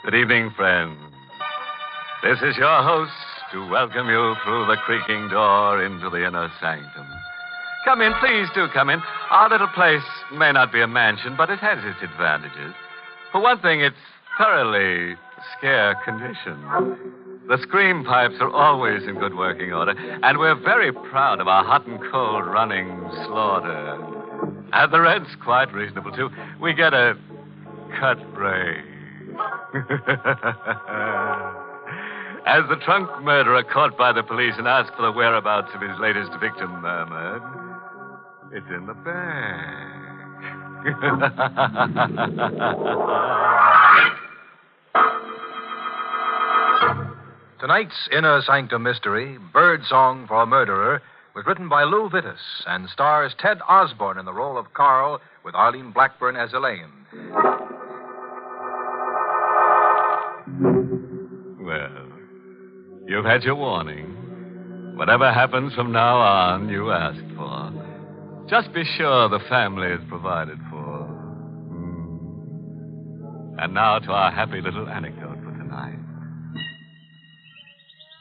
Good evening, friends. This is your host to welcome you through the creaking door into the inner sanctum. Come in, please do come in. Our little place may not be a mansion, but it has its advantages. For one thing, it's thoroughly scare condition. The scream pipes are always in good working order, and we're very proud of our hot and cold running slaughter. And the rent's quite reasonable, too. We get a cut break. As the trunk murderer caught by the police and asked for the whereabouts of his latest victim murmured, it's in the bag. Tonight's Inner Sanctum mystery, Bird Song for a Murderer, was written by Lou Vittis and stars Ted Osborne in the role of Carl with Arlene Blackburn as Elaine. Well, you've had your warning. Whatever happens from now on, you asked for. Just be sure the family is provided for. And now to our happy little anecdote for tonight.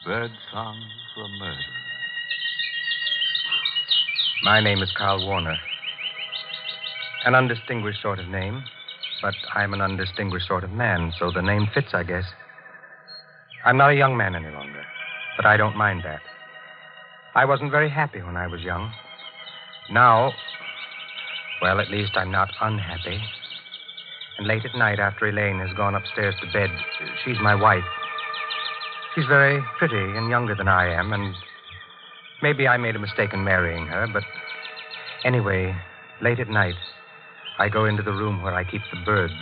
Bird Song for a Murder. My name is Carl Warner. An undistinguished sort of name, but I'm an undistinguished sort of man, so the name fits, I guess. I'm not a young man any longer, but I don't mind that. I wasn't very happy when I was young. Now, well, at least I'm not unhappy. And late at night, after Elaine has gone upstairs to bed, she's my wife. She's very pretty and younger than I am, and maybe I made a mistake in marrying her, but anyway, late at night, I go into the room where I keep the birds,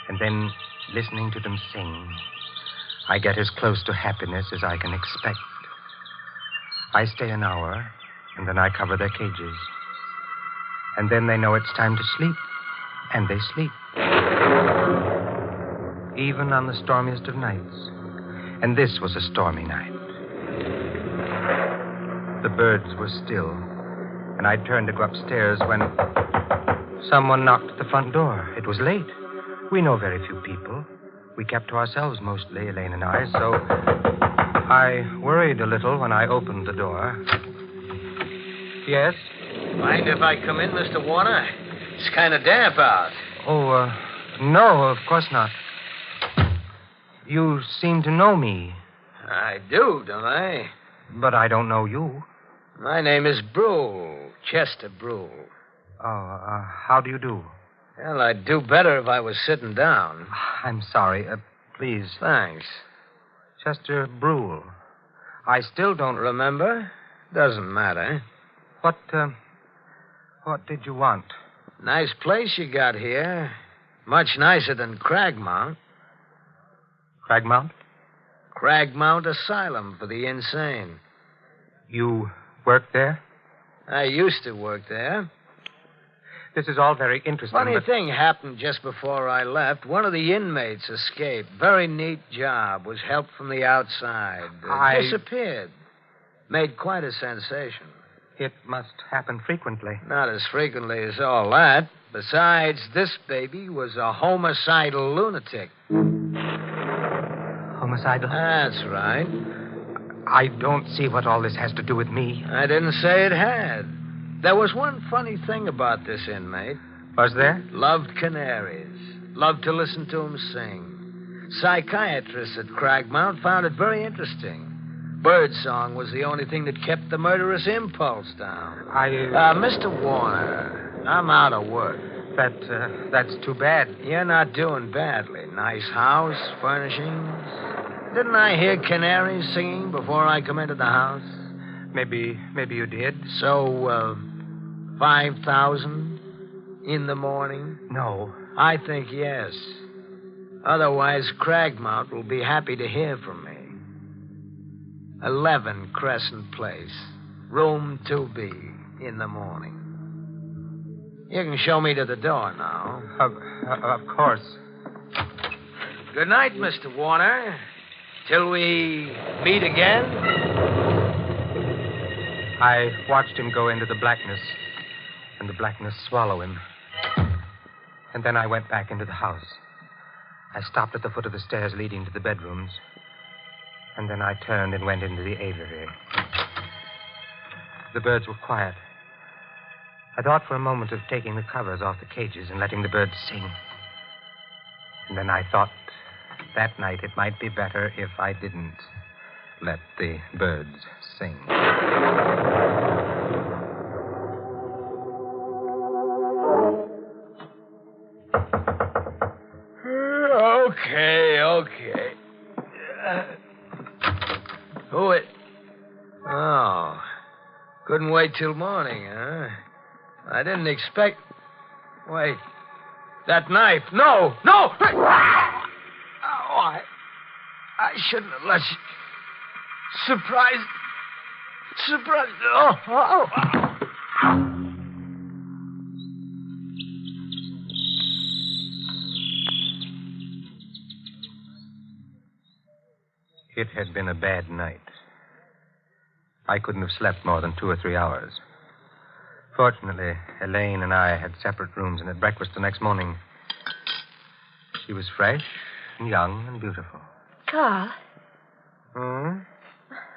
and then, listening to them sing, I get as close to happiness as I can expect. I stay an hour, and then I cover their cages. And then they know it's time to sleep, and they sleep. Even on the stormiest of nights. And this was a stormy night. The birds were still, and I turned to go upstairs when someone knocked at the front door. It was late. We know very few people. We kept to ourselves mostly, Elaine and I, so I worried a little when I opened the door. Yes? Mind if I come in, Mr. Warner? It's kind of damp out. Oh, no, of course not. You seem to know me. I do, don't I? But I don't know you. My name is Brule, Chester Brule. Oh, how do you do? Well, I'd do better if I was sitting down. I'm sorry. Please. Thanks. Chester Brule. I still don't Remember? Doesn't matter. What did you want? Nice place you got here. Much nicer than Cragmount. Cragmount? Cragmount Asylum for the insane. You work there? I used to work there. This is all very interesting. Funny thing happened just before I left. One of the inmates escaped. Very neat job. Was helped from the outside. Disappeared. Made quite a sensation. It must happen frequently. Not as frequently as all that. Besides, this baby was a homicidal lunatic. Homicidal? That's right. I don't see what all this has to do with me. I didn't say it had. There was one funny thing about this inmate. Was there? Loved canaries. Loved to listen to them sing. Psychiatrists at Cragmount found it very interesting. Birdsong was the only thing that kept the murderous impulse down. Mr. Warner, I'm out of work. That's too bad. You're not doing badly. Nice house, furnishings. Didn't I hear canaries singing before I come into the house? Maybe you did. So, 5,000 in the morning? No. I think yes. Otherwise, Cragmount will be happy to hear from me. 11 Crescent Place, room 2B, in the morning. You can show me to the door now. Of course. Good night, Mr. Warner. Till we meet again. I watched him go into the blackness, and the blackness swallow him. And then I went back into the house. I stopped at the foot of the stairs leading to the bedrooms. And then I turned and went into the aviary. The birds were quiet. I thought for a moment of taking the covers off the cages and letting the birds sing. And then I thought that night it might be better if I didn't let the birds sing. Okay. Who it? Oh. Couldn't wait till morning, huh? I didn't expect... Wait. That knife. No! Oh, I shouldn't have let you... Surprise. Oh. It had been a bad night. I couldn't have slept more than 2 or 3 hours. Fortunately, Elaine and I had separate rooms, and at breakfast the next morning, she was fresh and young and beautiful. Carl, Hmm?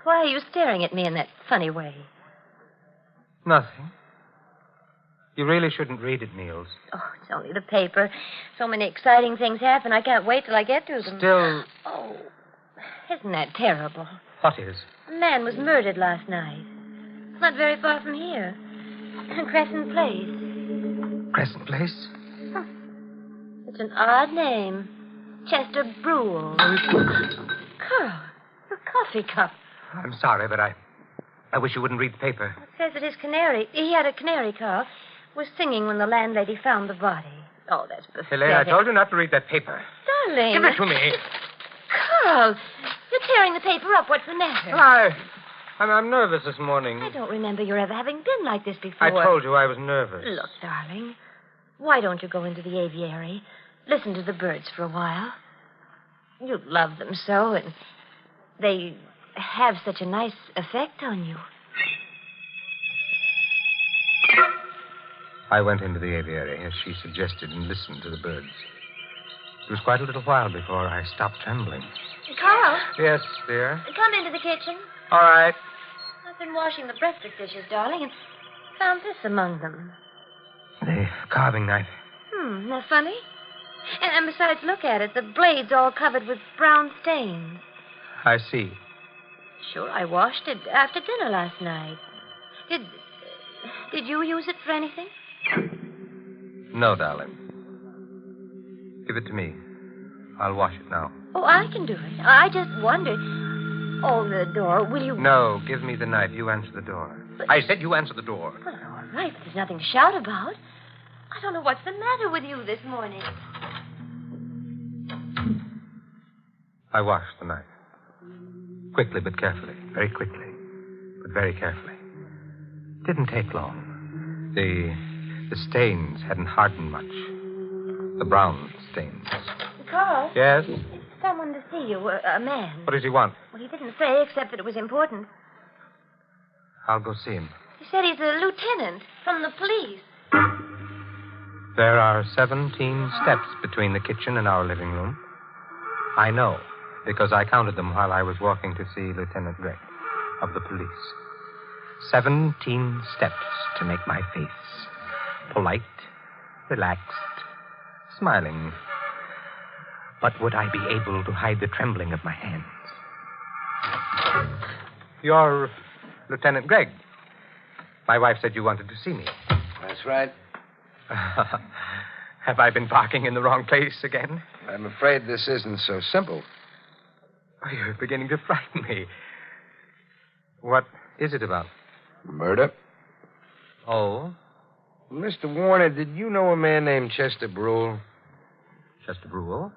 why are you staring at me in that funny way? Nothing. You really shouldn't read it, Niels. Oh, it's only the paper. So many exciting things happen. I can't wait till I get to them. Still... Oh, isn't that terrible? What is? A man was murdered last night. Not very far from here. In Crescent Place. Crescent Place? It's an odd name. Chester Brule. Carl, your coffee cup. I'm sorry, but I wish you wouldn't read the paper. It says that his canary, he had a canary, Carl, was singing when the landlady found the body. Oh, that's pathetic. Elaine, I told you not to read that paper. Darling. Give it to me. Carl, you're tearing the paper up. What's the matter? I'm nervous this morning. I don't remember your ever having been like this before. I told you I was nervous. Look, darling, why don't you go into the aviary, listen to the birds for a while? You love them so, and they have such a nice effect on you. I went into the aviary, as she suggested, and listened to the birds. It was quite a little while before I stopped trembling. Carl, Yes, dear? come into the kitchen. All right. I've been washing the breakfast dishes, darling, and found this among them. The carving knife. Isn't that funny? And besides, look at it. The blade's all covered with brown stains. I see. Sure, I washed it after dinner last night. Did you use it for anything? No, darling. Give it to me. I'll wash it now. Oh, I can do it. I just wondered. Oh, the door. Will you... No, give me the knife. You answer the door. But... I said you answer the door. Well, all right, but there's nothing to shout about. I don't know what's the matter with you this morning. I washed the knife. Quickly but carefully. Very quickly. But very carefully. It didn't take long. The stains hadn't hardened much. The brown stains. Carl? Yes? Someone to see you, a man. What does he want? Well, he didn't say, except that it was important. I'll go see him. He said he's a lieutenant from the police. There are 17 steps between the kitchen and our living room. I know, because I counted them while I was walking to see Lieutenant Gregg of the police. 17 steps to make my face polite, relaxed, smiling. But would I be able to hide the trembling of my hands? You're Lieutenant Gregg. My wife said you wanted to see me. That's right. Have I been parking in the wrong place again? I'm afraid this isn't so simple. Oh, you're beginning to frighten me. What is it about? Murder? Oh? Mr. Warner, did you know a man named Chester Brule? Chester Brule?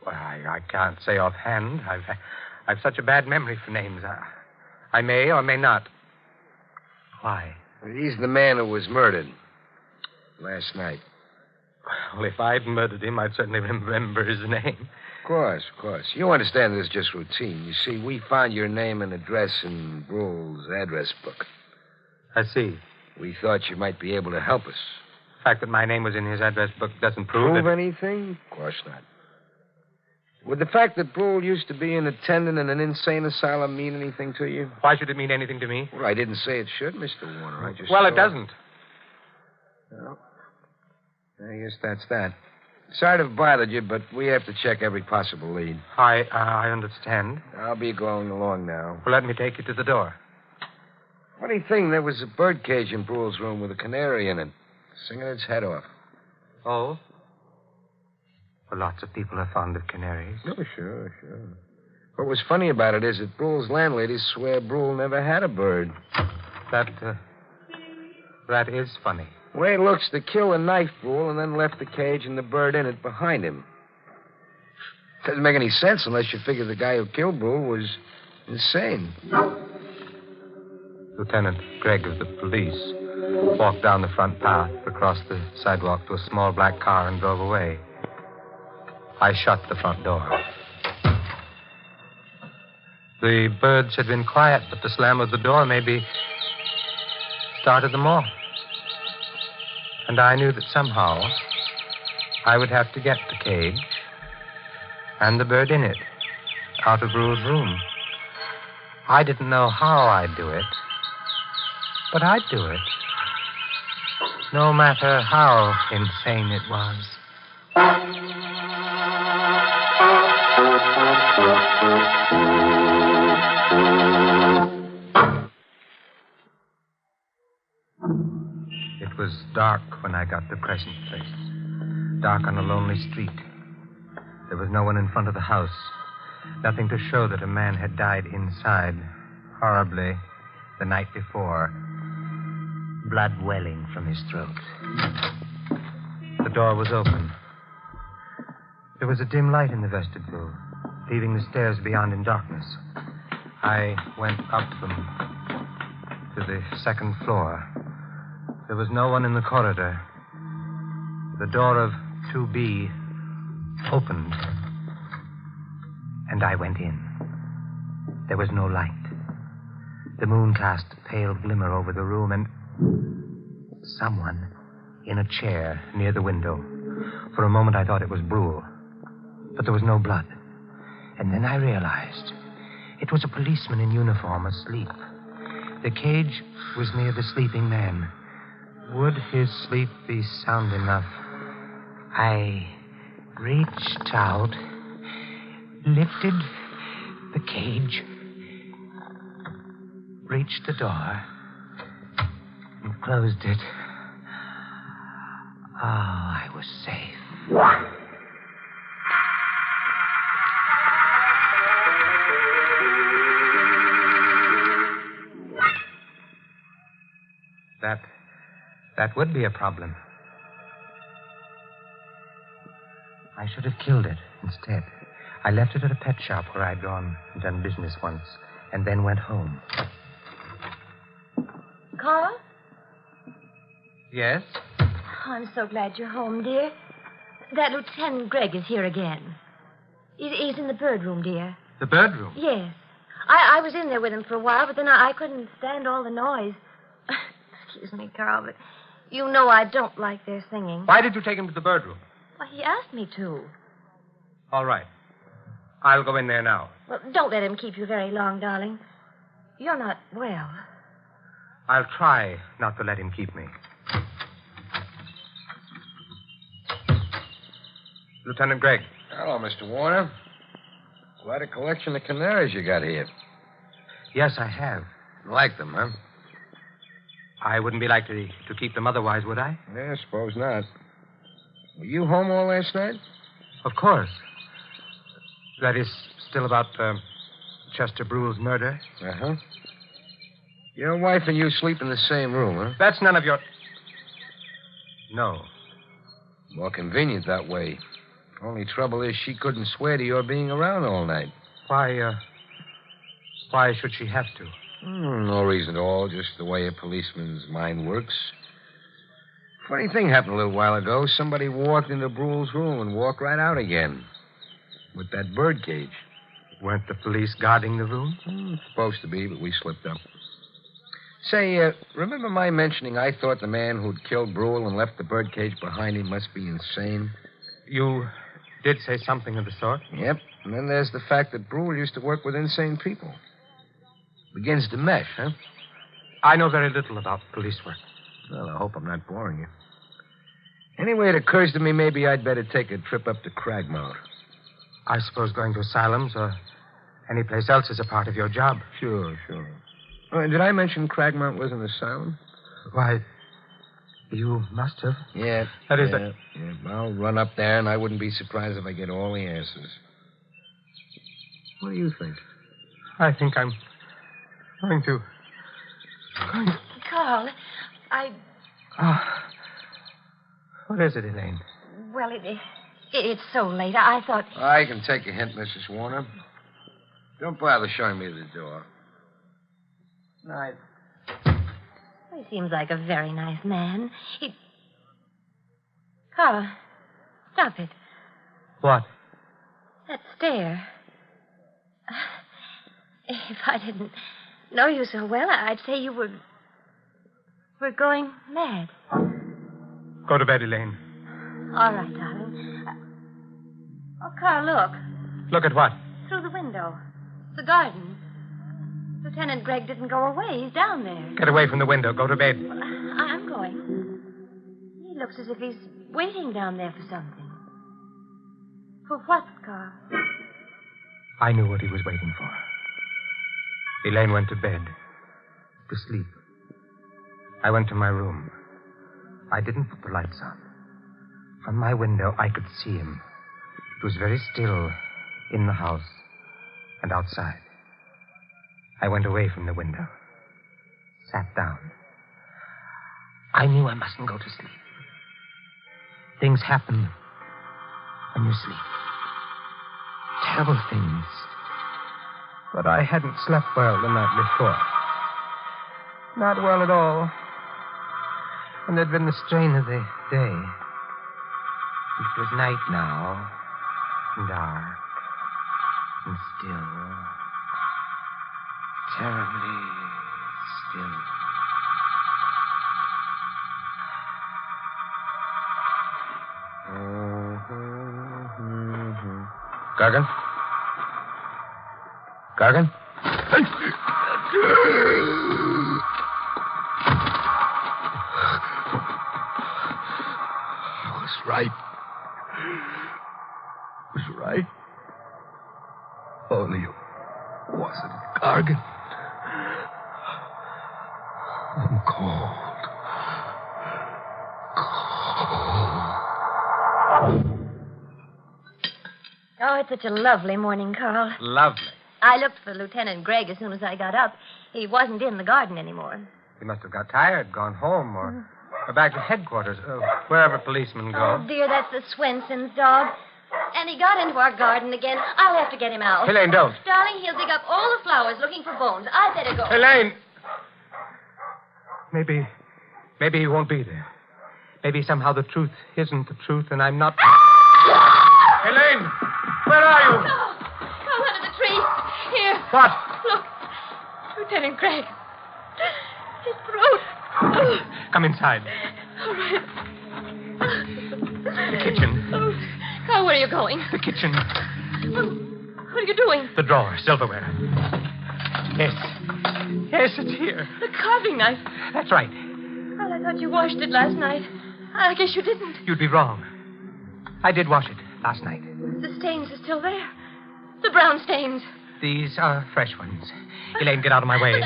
Well, I can't say offhand. I've such a bad memory for names. I may or may not. Why? He's the man who was murdered last night. Well, if I'd murdered him, I'd certainly remember his name. Of course. You understand this is just routine. You see, we found your name and address in Brule's address book. I see. We thought you might be able to help us. The fact that my name was in his address book doesn't prove Prove that... anything? Of course not. Would the fact that Brule used to be an attendant in an insane asylum mean anything to you? Why should it mean anything to me? Well, I didn't say it should, Mr. Warner. I just Well, it thought- doesn't. Well, I guess that's that. Sorry to have bothered you, but we have to check every possible lead. I understand. I'll be going along now. Well, let me take you to the door. Funny thing, there was a bird cage in Brule's room with a canary in it, singing its head off. Oh? Well, lots of people are fond of canaries. Oh, sure. What was funny about it is that Brule's landladies swear Brule never had a bird. That is funny. The way it looks, the killer knifed Brule and then left the cage and the bird in it behind him. Doesn't make any sense unless you figure the guy who killed Brule was insane. Lieutenant Gregg of the police walked down the front path, across the sidewalk to a small black car, and drove away. I shut the front door. The birds had been quiet, but the slam of the door maybe started them off. And I knew that somehow I would have to get the cage and the bird in it out of Brule's room. I didn't know how I'd do it, but I'd do it, no matter how insane it was. It was dark when I got to Crescent Place. Dark on a lonely street. There was no one in front of the house. Nothing to show that a man had died inside, horribly, the night before. Blood welling from his throat. The door was open. There was a dim light in the vestibule, leaving the stairs beyond in darkness. I went up them to the second floor. There was no one in the corridor. The door of 2B opened, and I went in. There was no light. The moon cast a pale glimmer over the room, and someone in a chair near the window. For a moment, I thought it was Brule, but there was no blood. And then I realized it was a policeman in uniform asleep. The cage was near the sleeping man. Would his sleep be sound enough? I reached out, lifted the cage, reached the door, and closed it. Oh, I was safe. That would be a problem. I should have killed it instead. I left it at a pet shop where I'd gone and done business once, and then went home. Carl? Yes? Oh, I'm so glad you're home, dear. That Lieutenant Gregg is here again. He's in the bird room, dear. The bird room? Yes. I was in there with him for a while, but then I couldn't stand all the noise. Excuse me, Carl, but you know I don't like their singing. Why did you take him to the bird room? Well, he asked me to. All right. I'll go in there now. Well, don't let him keep you very long, darling. You're not well. I'll try not to let him keep me. Lieutenant Gregg. Hello, Mr. Warner. Quite a collection of canaries you got here. Yes, I have. Like them, huh? I wouldn't be likely to keep them otherwise, would I? Yeah, I suppose not. Were you home all last night? Of course. That is still about Chester Brule's murder? Uh-huh. Your wife and you sleep in the same room, huh? That's none of your... No. More convenient that way. Only trouble is she couldn't swear to your being around all night. Why should she have to? No reason at all, just the way a policeman's mind works. Funny thing happened a little while ago. Somebody walked into Brule's room and walked right out again. With that bird cage. Weren't the police guarding the room? Supposed to be, but we slipped up. Say, remember my mentioning I thought the man who'd killed Brule and left the bird cage behind him must be insane? You did say something of the sort? Yep. And then there's the fact that Brule used to work with insane people. Begins to mesh, huh? I know very little about police work. Well, I hope I'm not boring you. Anyway, it occurs to me maybe I'd better take a trip up to Cragmount. I suppose going to asylums or any place else is a part of your job. Sure. Oh, and did I mention Cragmount was an asylum? Why, you must have. Yeah. That is yeah. I'll run up there, and I wouldn't be surprised if I get all the answers. What do you think? I think I'm going to... Carl, What is it, Elaine? Well, it's so late. I thought... I can take a hint, Mrs. Warner. Don't bother showing me the door. Night. He seems like a very nice man. Carl, stop it. What? That stare. If I didn't know you so well, I'd say you were going mad. Go to bed, Elaine. All right, darling. Oh, Carl, look. Look at what? Through the window. The garden. Lieutenant Gregg didn't go away. He's down there. Get away from the window. Go to bed. Well, I'm going. He looks as if he's waiting down there for something. For what, Carl? I knew what he was waiting for. Elaine went to bed. To sleep. I went to my room. I didn't put the lights on. From my window, I could see him. It was very still in the house and outside. I went away from the window. Sat down. I knew I mustn't go to sleep. Things happen when you sleep. Terrible things. But I hadn't slept well the night before. Not well at all. And there'd been the strain of the day. It was night now, and dark, and still. Terribly still. Gargan? Gargan? I was right. Only it wasn't Gargan. I'm cold. Oh, it's such a lovely morning, Carl. Lovely. I looked for Lieutenant Gregg as soon as I got up. He wasn't in the garden anymore. He must have got tired, gone home, or back to headquarters, wherever policemen go. Oh, dear, that's the Swenson's dog. And he got into our garden again. I'll have to get him out. Elaine, don't. Darling, he'll dig up all the flowers looking for bones. I'd better go. Elaine! Maybe he won't be there. Maybe somehow the truth isn't the truth, and I'm not... Elaine! Where are you? Oh, under the tree. Here. What? Look. Lieutenant Gregg. His throat. Come inside. All right. The kitchen. Oh, Carl, where are you going? The kitchen. What are you doing? The drawer, silverware. Yes, it's here. The carving knife. That's right. Well, I thought you washed it last night. I guess you didn't. You'd be wrong. I did wash it last night. The stains are still there. The brown stains. These are fresh ones. Elaine, get out of my way.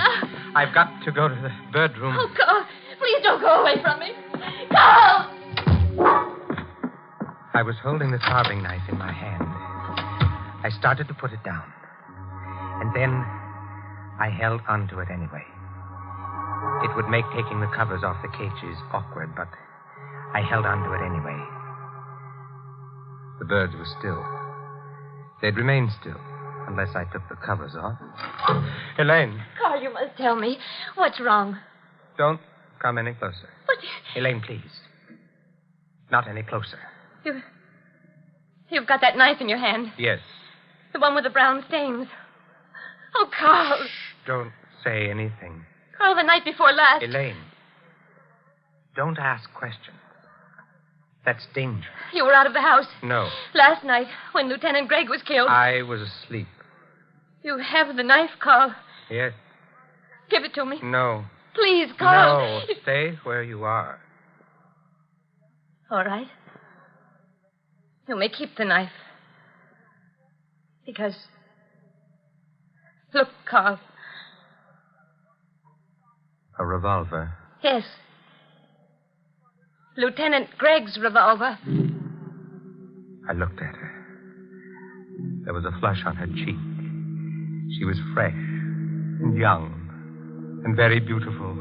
I've got to go to the bird room. Oh, Carl, please don't go away from me. Carl! I was holding the carving knife in my hand. I started to put it down. And then I held onto it anyway. It would make taking the covers off the cages awkward, but I held onto it anyway. The birds were still. They'd remain still unless I took the covers off. Elaine. Carl, you must tell me. What's wrong? Don't come any closer. But Elaine, please. Not any closer. You've got that knife in your hand. Yes. The one with the brown stains. Oh, Carl. Shh, don't say anything. Carl, the night before last. Elaine, don't ask questions. That's danger. You were out of the house. No. Last night, when Lieutenant Gregg was killed. I was asleep. You have the knife, Carl. Yes. Give it to me. No. Please, Carl. No. Stay where you are. All right. You may keep the knife. Because... Look, Carl. A revolver. Yes. Lieutenant Gregg's revolver. I looked at her. There was a flush on her cheek. She was fresh and young and very beautiful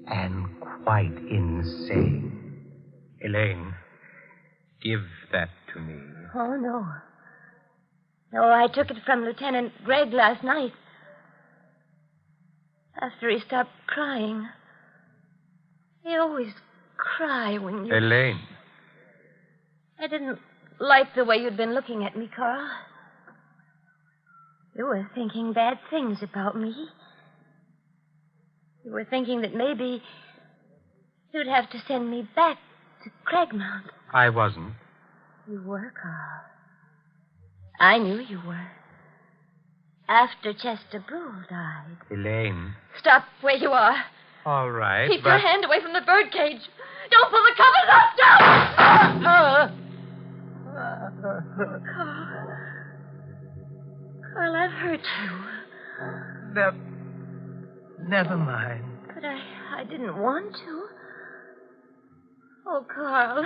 and quite insane. Elaine, give that to me. Oh, no. No, I took it from Lieutenant Gregg last night. After he stopped crying. He always cry when you... Elaine. I didn't like the way you'd been looking at me, Carl. You were thinking bad things about me. You were thinking that maybe you'd have to send me back to Cragmount. I wasn't. You were, Carl. I knew you were. After Chester Brule died. Elaine. Stop where you are. All right, Keep your hand away from the birdcage. Don't pull the covers up. Don't! Carl, I've hurt you. Never mind. But I didn't want to. Oh, Carl.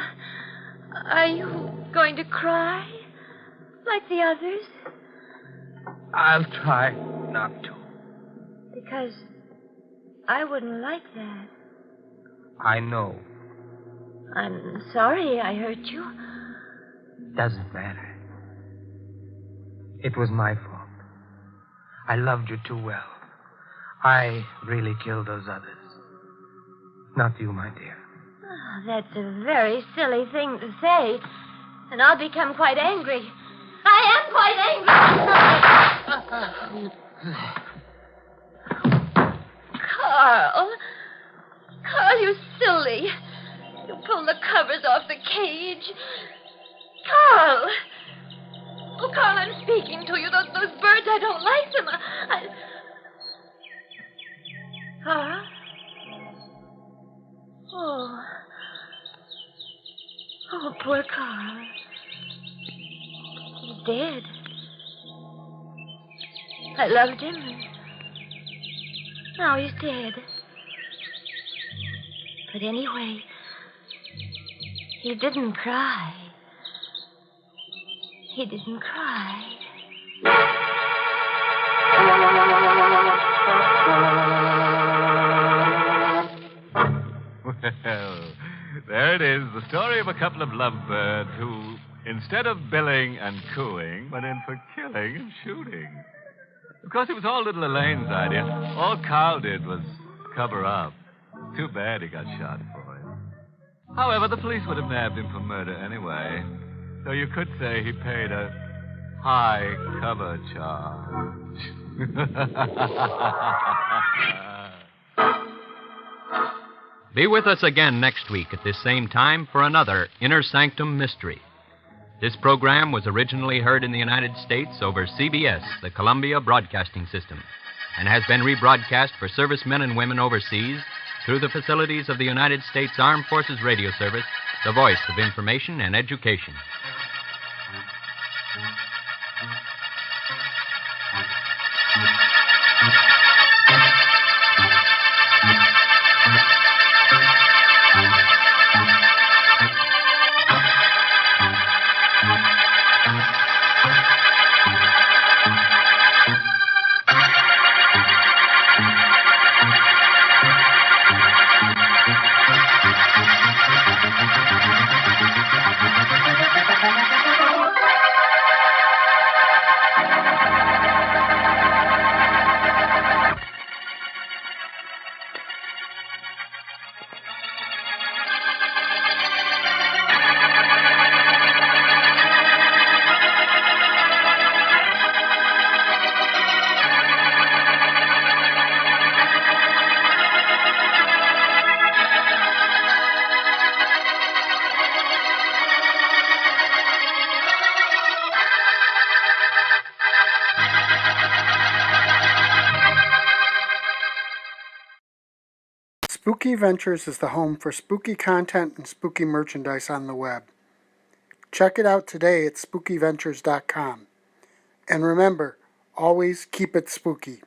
Are you going to cry? Like the others? I'll try not to. Because I wouldn't like that. I know. I'm sorry I hurt you. Doesn't matter. It was my fault. I loved you too well. I really killed those others. Not you, my dear. Oh, that's a very silly thing to say. And I'll become quite angry. I am quite angry. Carl. Carl, you silly. You pulled the covers off the cage. Carl. Oh, Carl, I'm speaking to you. Those birds, I don't like them. Carl? Oh. Oh, poor Carl. He's dead. I loved him. Now he's dead. But anyway, he didn't cry. He didn't cry. Well, there it is, the story of a couple of lovebirds who, instead of billing and cooing, went in for killing and shooting. Of course, it was all little Elaine's idea. All Carl did was cover up. Too bad he got shot for it. However, the police would have nabbed him for murder anyway. So you could say he paid a high cover charge. Be with us again next week at this same time for another Inner Sanctum Mystery. This program was originally heard in the United States over CBS, the Columbia Broadcasting System, and has been rebroadcast for servicemen and women overseas through the facilities of the United States Armed Forces Radio Service, the voice of information and education. Spooky Ventures is the home for spooky content and spooky merchandise on the web. Check it out today at spookyventures.com. And remember, always keep it spooky.